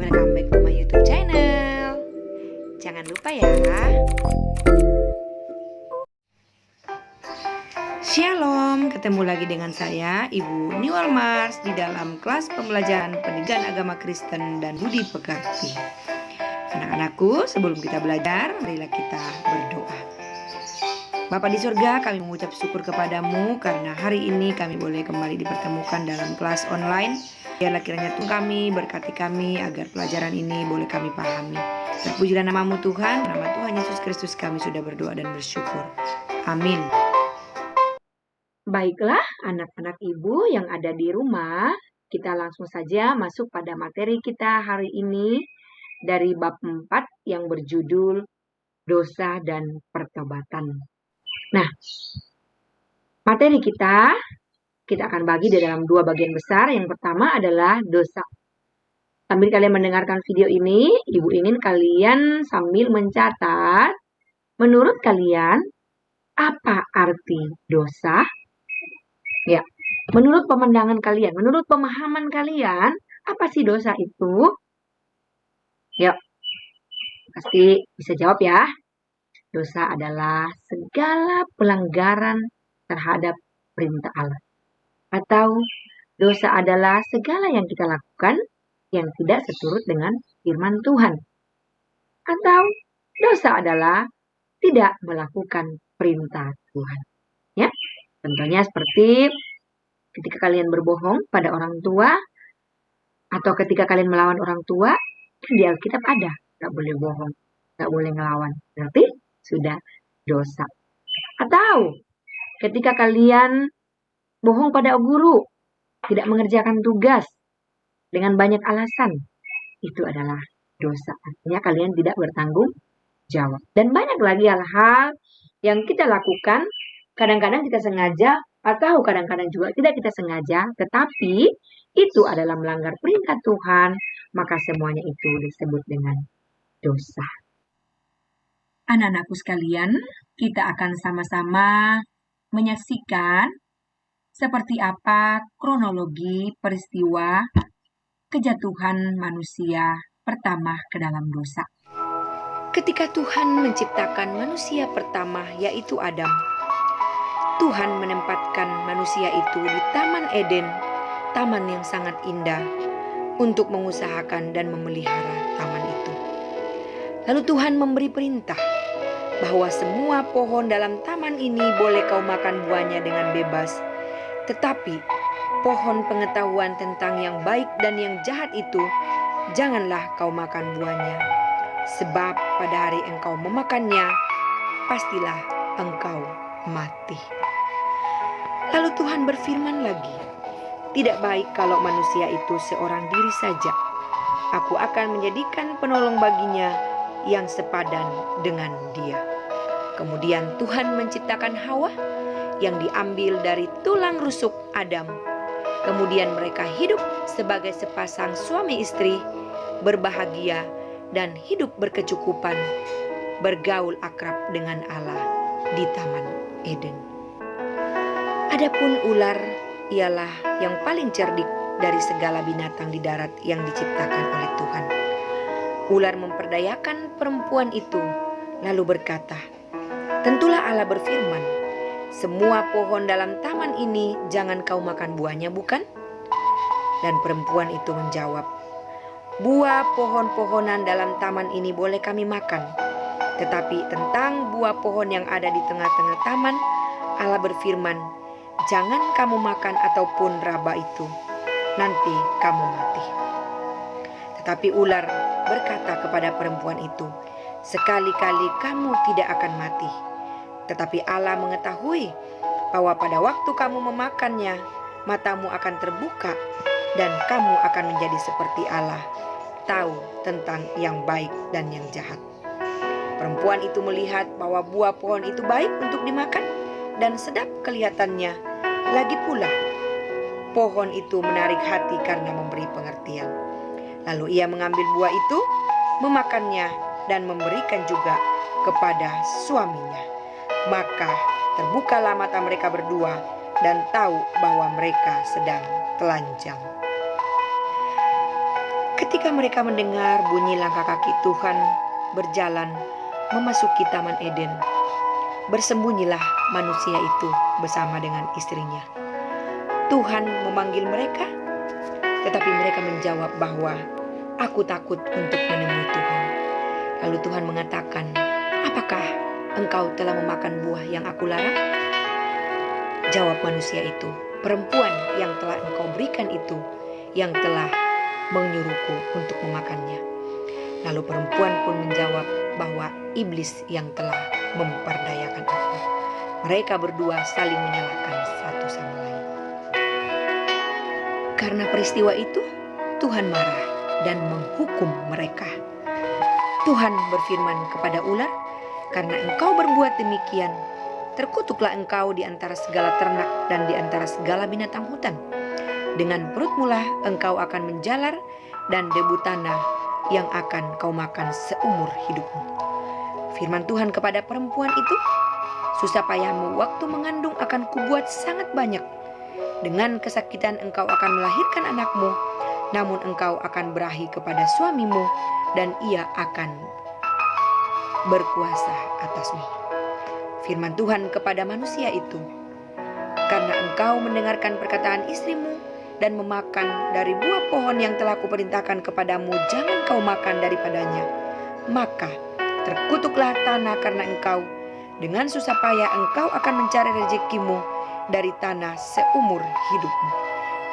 welcome back to my YouTube channel. Jangan lupa ya. Shalom, ketemu lagi dengan saya Ibu Niwal Mars di dalam kelas pembelajaran pendidikan agama Kristen dan budi pekerti. Anak-anakku, sebelum kita belajar, marilah kita berdoa. Bapa di surga, kami mengucap syukur kepadamu karena hari ini kami boleh kembali dipertemukan dalam kelas online. Biarlah kiranya Tuhan kami, berkati kami agar pelajaran ini boleh kami pahami. Terpujilah namamu Tuhan, nama Tuhan Yesus Kristus kami sudah berdoa dan bersyukur. Amin. Baiklah anak-anak ibu yang ada di rumah, kita langsung saja masuk pada materi kita hari ini dari bab 4 yang berjudul dosa dan pertobatan. Nah, materi kita akan bagi di dalam dua bagian besar. Yang pertama adalah dosa. Sambil kalian mendengarkan video ini, Ibu ingin kalian sambil mencatat, menurut kalian, apa arti dosa? Ya, menurut pemandangan kalian, menurut pemahaman kalian, apa sih dosa itu? Yuk, pasti bisa jawab ya. Dosa adalah segala pelanggaran terhadap perintah Allah. Atau dosa adalah segala yang kita lakukan yang tidak seturut dengan firman Tuhan. Atau dosa adalah tidak melakukan perintah Tuhan. Ya, contohnya seperti ketika kalian berbohong pada orang tua, atau ketika kalian melawan orang tua, di Alkitab ada, nggak boleh bohong, nggak boleh ngelawan. Berarti sudah dosa. Atau ketika kalian bohong pada guru, tidak mengerjakan tugas dengan banyak alasan, itu adalah dosa. Artinya kalian tidak bertanggung jawab. Dan banyak lagi hal-hal yang kita lakukan, kadang-kadang kita sengaja atau kadang-kadang juga tidak kita sengaja, tetapi itu adalah melanggar perintah Tuhan, maka semuanya itu disebut dengan dosa. Anak-anakku sekalian, kita akan sama-sama menyaksikan seperti apa kronologi peristiwa kejatuhan manusia pertama ke dalam dosa. Ketika Tuhan menciptakan manusia pertama, yaitu Adam, Tuhan menempatkan manusia itu di Taman Eden, taman yang sangat indah, untuk mengusahakan dan memelihara taman itu. Lalu Tuhan memberi perintah bahwa semua pohon dalam taman ini boleh kau makan buahnya dengan bebas. Tetapi pohon pengetahuan tentang yang baik dan yang jahat itu, janganlah kau makan buahnya. Sebab pada hari engkau memakannya, pastilah engkau mati. Lalu Tuhan berfirman lagi, tidak baik kalau manusia itu seorang diri saja. Aku akan menjadikan penolong baginya yang sepadan dengan dia. Kemudian Tuhan menciptakan Hawa yang diambil dari tulang rusuk Adam. Kemudian mereka hidup sebagai sepasang suami istri, berbahagia dan hidup berkecukupan, bergaul akrab dengan Allah di Taman Eden. Adapun ular ialah yang paling cerdik dari segala binatang di darat yang diciptakan oleh Tuhan. Ular memperdayakan perempuan itu, lalu berkata, tentulah Allah berfirman, semua pohon dalam taman ini jangan kau makan buahnya, bukan? Dan perempuan itu menjawab, buah pohon-pohonan dalam taman ini boleh kami makan. Tetapi tentang buah pohon yang ada di tengah-tengah taman, Allah berfirman, jangan kamu makan ataupun raba itu, nanti kamu mati. Tetapi ular berkata kepada perempuan itu, sekali-kali kamu tidak akan mati. Tetapi Allah mengetahui bahwa pada waktu kamu memakannya, matamu akan terbuka dan kamu akan menjadi seperti Allah, tahu tentang yang baik dan yang jahat. Perempuan itu melihat bahwa buah pohon itu baik untuk dimakan dan sedap kelihatannya. Lagi pula, pohon itu menarik hati karena memberi pengertian. Lalu ia mengambil buah itu, memakannya dan memberikan juga kepada suaminya. Maka terbukalah mata mereka berdua dan tahu bahwa mereka sedang telanjang. Ketika mereka mendengar bunyi langkah kaki Tuhan berjalan memasuki Taman Eden, bersembunyilah manusia itu bersama dengan istrinya. Tuhan memanggil mereka, tetapi mereka menjawab bahwa aku takut untuk menemui Tuhan. Lalu Tuhan mengatakan, apakah engkau telah memakan buah yang aku larang? Jawab manusia itu, perempuan yang telah engkau berikan itu yang telah menyuruhku untuk memakannya. Lalu perempuan pun menjawab bahwa iblis yang telah memperdayakan aku. Mereka berdua saling menyalahkan satu sama lain. Karena peristiwa itu, Tuhan marah dan menghukum mereka. Tuhan berfirman kepada ular, karena engkau berbuat demikian, terkutuklah engkau di antara segala ternak dan di antara segala binatang hutan. Dengan perutmu lah engkau akan menjalar, dan debu tanah yang akan kau makan seumur hidupmu. Firman Tuhan kepada perempuan itu, susah payahmu waktu mengandung akan kubuat sangat banyak. Dengan kesakitan engkau akan melahirkan anakmu, namun engkau akan berahi kepada suamimu, dan ia akan berkuasa atasmu. Firman Tuhan kepada manusia itu, karena engkau mendengarkan perkataan istrimu dan memakan dari buah pohon yang telah kuperintahkan kepadamu, jangan kau makan daripadanya, maka terkutuklah tanah karena engkau. Dengan susah payah engkau akan mencari rezekimu dari tanah seumur hidupmu.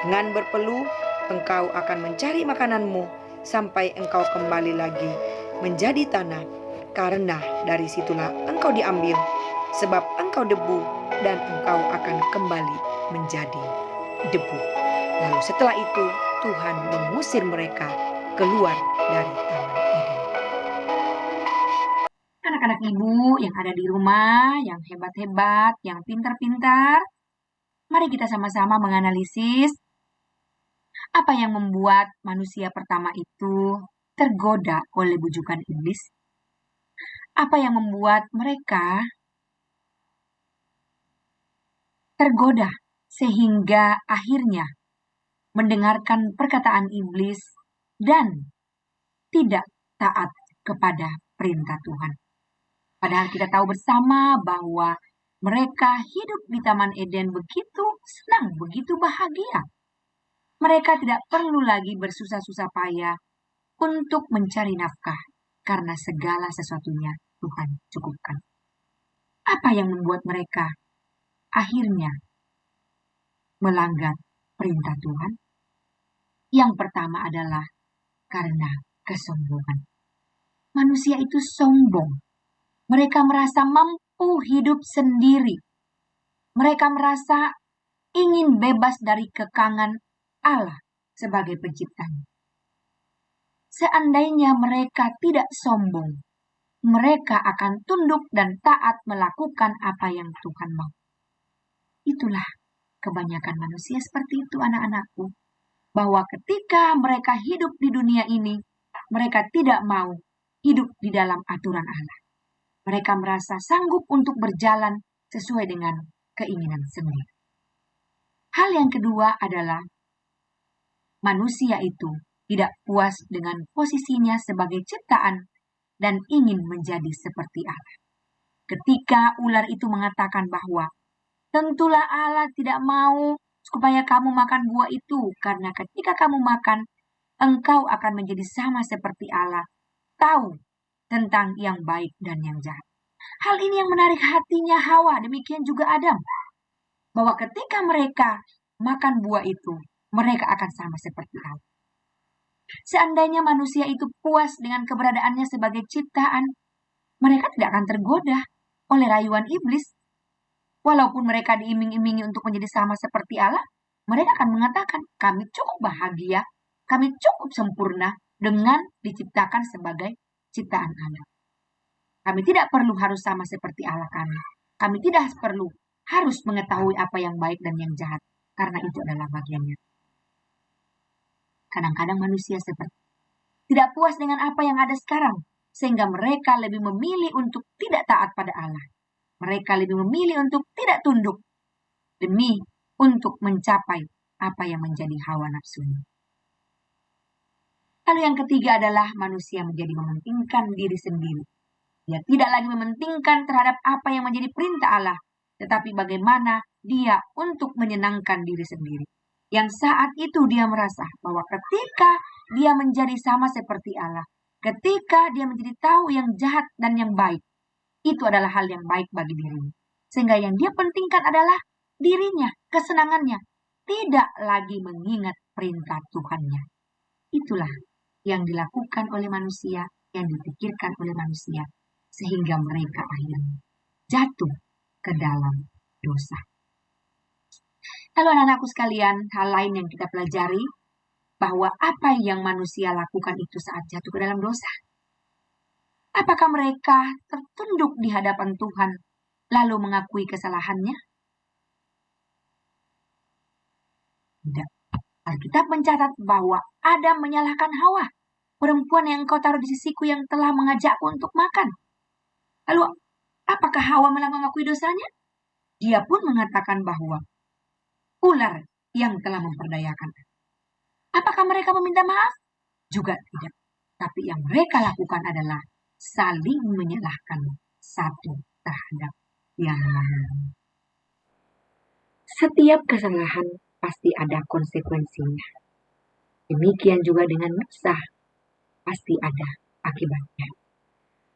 Dengan berpeluh engkau akan mencari makananmu sampai engkau kembali lagi menjadi tanah, karena dari situlah engkau diambil, sebab engkau debu dan engkau akan kembali menjadi debu. Lalu setelah itu Tuhan mengusir mereka keluar dari Taman Eden. Anak-anak ibu yang ada di rumah, yang hebat-hebat, yang pintar-pintar, mari kita sama-sama menganalisis apa yang membuat manusia pertama itu tergoda oleh bujukan iblis. Apa yang membuat mereka tergoda sehingga akhirnya mendengarkan perkataan iblis dan tidak taat kepada perintah Tuhan. Padahal kita tahu bersama bahwa mereka hidup di Taman Eden begitu senang, begitu bahagia. Mereka tidak perlu lagi bersusah-susah payah untuk mencari nafkah, karena segala sesuatunya Tuhan cukupkan. Apa yang membuat mereka akhirnya melanggar perintah Tuhan? Yang pertama adalah karena kesombongan. Manusia itu sombong. Mereka merasa mampu hidup sendiri. Mereka merasa ingin bebas dari kekangan Allah sebagai penciptanya. Seandainya mereka tidak sombong, mereka akan tunduk dan taat melakukan apa yang Tuhan mau. Itulah kebanyakan manusia seperti itu, anak-anakku. Bahwa ketika mereka hidup di dunia ini, mereka tidak mau hidup di dalam aturan Allah. Mereka merasa sanggup untuk berjalan sesuai dengan keinginan sendiri. Hal yang kedua adalah manusia itu tidak puas dengan posisinya sebagai ciptaan dan ingin menjadi seperti Allah. Ketika ular itu mengatakan bahwa tentulah Allah tidak mau supaya kamu makan buah itu, karena ketika kamu makan, engkau akan menjadi sama seperti Allah, tahu tentang yang baik dan yang jahat. Hal ini yang menarik hatinya Hawa, demikian juga Adam, bahwa ketika mereka makan buah itu, mereka akan sama seperti Allah. Seandainya manusia itu puas dengan keberadaannya sebagai ciptaan, mereka tidak akan tergoda oleh rayuan iblis. Walaupun mereka diiming-imingi untuk menjadi sama seperti Allah, mereka akan mengatakan, kami cukup bahagia, kami cukup sempurna dengan diciptakan sebagai ciptaan Allah. Kami tidak perlu harus sama seperti Allah kami. Kami tidak perlu harus mengetahui apa yang baik dan yang jahat, karena itu adalah bagiannya. Kadang-kadang manusia seperti tidak puas dengan apa yang ada sekarang, sehingga mereka lebih memilih untuk tidak taat pada Allah. Mereka lebih memilih untuk tidak tunduk demi untuk mencapai apa yang menjadi hawa nafsunya. Lalu yang ketiga adalah manusia menjadi mementingkan diri sendiri. Dia tidak lagi mementingkan terhadap apa yang menjadi perintah Allah, tetapi bagaimana dia untuk menyenangkan diri sendiri. Yang saat itu dia merasa bahwa ketika dia menjadi sama seperti Allah, ketika dia menjadi tahu yang jahat dan yang baik, itu adalah hal yang baik bagi dirinya. Sehingga yang dia pentingkan adalah dirinya, kesenangannya, tidak lagi mengingat perintah Tuhannya. Itulah yang dilakukan oleh manusia, yang dipikirkan oleh manusia, sehingga mereka akhirnya jatuh ke dalam dosa. Lalu anak-anakku sekalian, hal lain yang kita pelajari, bahwa apa yang manusia lakukan itu saat jatuh ke dalam dosa. Apakah mereka tertunduk di hadapan Tuhan, lalu mengakui kesalahannya? Tidak. Alkitab mencatat bahwa Adam menyalahkan Hawa, perempuan yang engkau taruh di sisiku yang telah mengajakku untuk makan. Lalu, apakah Hawa malah mengakui dosanya? Dia pun mengatakan bahwa ular yang telah memperdayakan. Apakah mereka meminta maaf? Juga tidak. Tapi yang mereka lakukan adalah saling menyalahkan satu terhadap yang lain. Setiap kesalahan pasti ada konsekuensinya. Demikian juga dengan dosa, pasti ada akibatnya.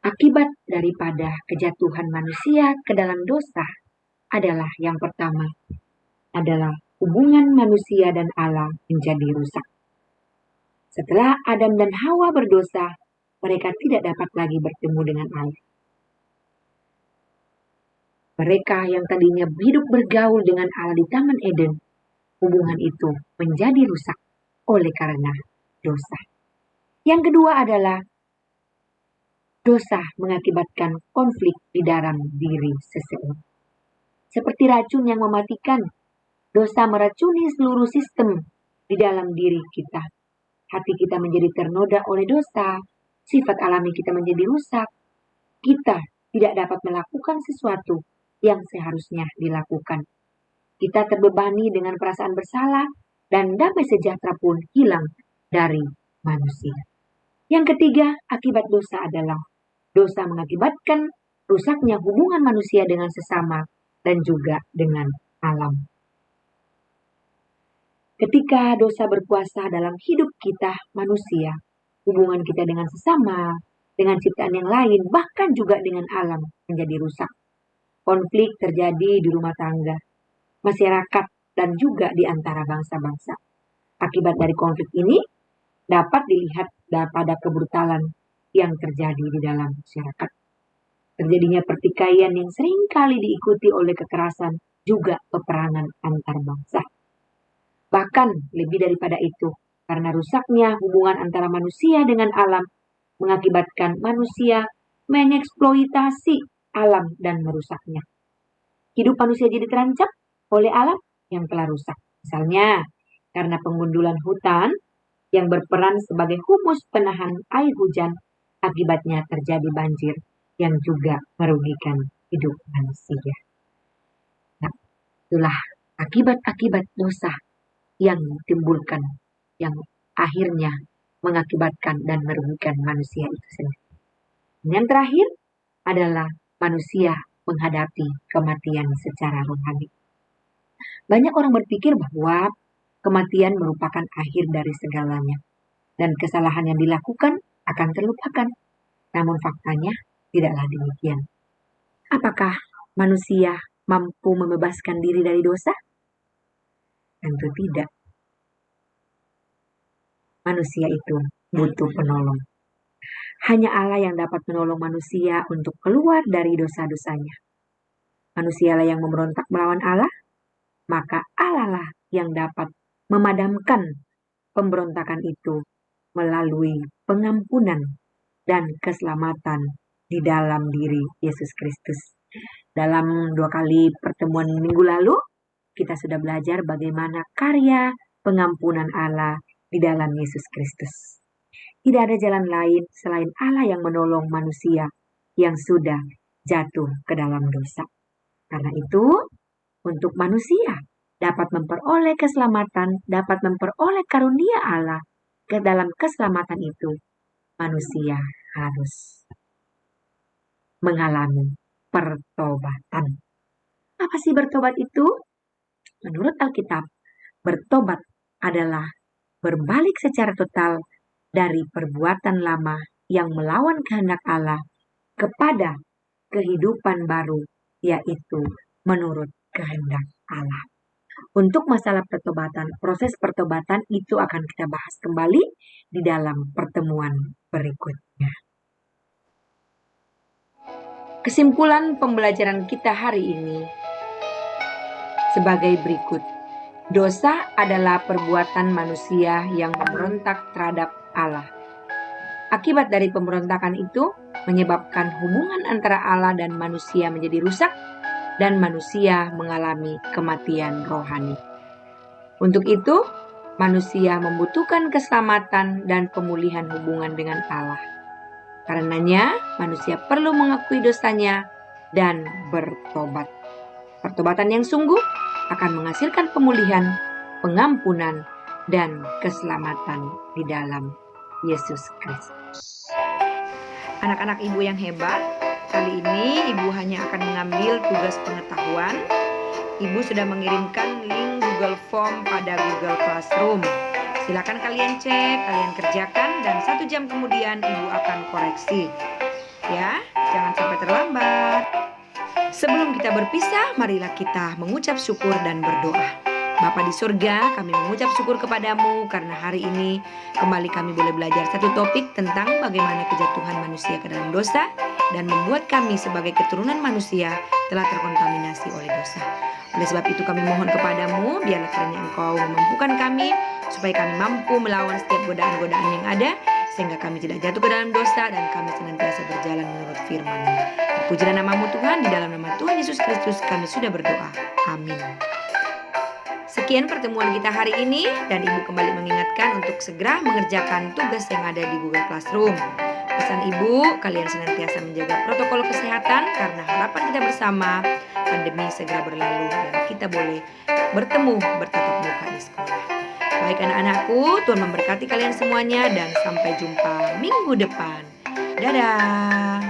Akibat daripada kejatuhan manusia ke dalam dosa adalah yang pertama, adalah hubungan manusia dan Allah menjadi rusak. Setelah Adam dan Hawa berdosa, mereka tidak dapat lagi bertemu dengan Allah. Mereka yang tadinya hidup bergaul dengan Allah di Taman Eden, hubungan itu menjadi rusak oleh karena dosa. Yang kedua adalah dosa mengakibatkan konflik di dalam diri seseorang. Seperti racun yang mematikan, dosa meracuni seluruh sistem di dalam diri kita. Hati kita menjadi ternoda oleh dosa, sifat alami kita menjadi rusak. Kita tidak dapat melakukan sesuatu yang seharusnya dilakukan. Kita terbebani dengan perasaan bersalah dan damai sejahtera pun hilang dari manusia. Yang ketiga, akibat dosa adalah dosa mengakibatkan rusaknya hubungan manusia dengan sesama dan juga dengan alam. Ketika dosa berkuasa dalam hidup kita manusia, hubungan kita dengan sesama, dengan ciptaan yang lain, bahkan juga dengan alam menjadi rusak. Konflik terjadi di rumah tangga, masyarakat, dan juga di antara bangsa-bangsa. Akibat dari konflik ini dapat dilihat pada kebrutalan yang terjadi di dalam masyarakat. Terjadinya pertikaian yang seringkali diikuti oleh kekerasan, juga peperangan antar bangsa. Bahkan lebih daripada itu, karena rusaknya hubungan antara manusia dengan alam, mengakibatkan manusia mengeksploitasi alam dan merusaknya. Hidup manusia jadi terancam oleh alam yang telah rusak. Misalnya, karena pengundulan hutan yang berperan sebagai humus penahan air hujan, akibatnya terjadi banjir yang juga merugikan hidup manusia. Nah, itulah akibat-akibat dosa yang ditimbulkan, yang akhirnya mengakibatkan dan merugikan manusia itu sendiri. Yang terakhir adalah manusia menghadapi kematian secara rohani. Banyak orang berpikir bahwa kematian merupakan akhir dari segalanya, dan kesalahan yang dilakukan akan terlupakan. Namun faktanya tidaklah demikian. Apakah manusia mampu membebaskan diri dari dosa? Tentu tidak. Manusia itu butuh penolong. Hanya Allah yang dapat menolong manusia untuk keluar dari dosa-dosanya. Manusialah yang memberontak melawan Allah, maka Allah lah yang dapat memadamkan pemberontakan itu melalui pengampunan dan keselamatan di dalam diri Yesus Kristus. Dalam 2 kali pertemuan minggu lalu, kita sudah belajar bagaimana karya pengampunan Allah di dalam Yesus Kristus. Tidak ada jalan lain selain Allah yang menolong manusia yang sudah jatuh ke dalam dosa. Karena itu, untuk manusia dapat memperoleh keselamatan, dapat memperoleh karunia Allah, ke dalam keselamatan itu, manusia harus mengalami pertobatan. Apa sih bertobat itu? Menurut Alkitab, bertobat adalah berbalik secara total dari perbuatan lama yang melawan kehendak Allah kepada kehidupan baru, yaitu menurut kehendak Allah. Untuk masalah pertobatan, proses pertobatan itu akan kita bahas kembali di dalam pertemuan berikutnya. Kesimpulan pembelajaran kita hari ini sebagai berikut. Dosa adalah perbuatan manusia yang memberontak terhadap Allah. Akibat dari pemberontakan itu menyebabkan hubungan antara Allah dan manusia menjadi rusak dan manusia mengalami kematian rohani. Untuk itu, manusia membutuhkan keselamatan dan pemulihan hubungan dengan Allah. Karenanya, manusia perlu mengakui dosanya dan bertobat. Pertobatan yang sungguh akan menghasilkan pemulihan, pengampunan, dan keselamatan di dalam Yesus Kristus. Anak-anak ibu yang hebat, kali ini ibu hanya akan mengambil tugas pengetahuan. Ibu sudah mengirimkan link Google Form pada Google Classroom. Silakan kalian cek, kalian kerjakan, dan 1 jam kemudian ibu akan koreksi. Ya, jangan sampai terlambat. Sebelum kita berpisah, marilah kita mengucap syukur dan berdoa. Bapa di surga, kami mengucap syukur kepadamu karena hari ini kembali kami boleh belajar satu topik tentang bagaimana kejatuhan manusia ke dalam dosa dan membuat kami sebagai keturunan manusia telah terkontaminasi oleh dosa. Oleh sebab itu kami mohon kepadamu, biarlah kiranya Engkau memampukan kami supaya kami mampu melawan setiap godaan-godaan yang ada, sehingga kami tidak jatuh ke dalam dosa dan kami senantiasa berjalan menurut firman-Mu. Terpujilah namamu Tuhan, di dalam nama Tuhan Yesus Kristus kami sudah berdoa. Amin. Sekian pertemuan kita hari ini, dan ibu kembali mengingatkan untuk segera mengerjakan tugas yang ada di Google Classroom. Pesan ibu, kalian senantiasa menjaga protokol kesehatan karena harapan kita bersama pandemi segera berlalu dan kita boleh bertemu bertatap muka di sekolah. Baik anak-anakku, Tuhan memberkati kalian semuanya dan sampai jumpa minggu depan. Dadah.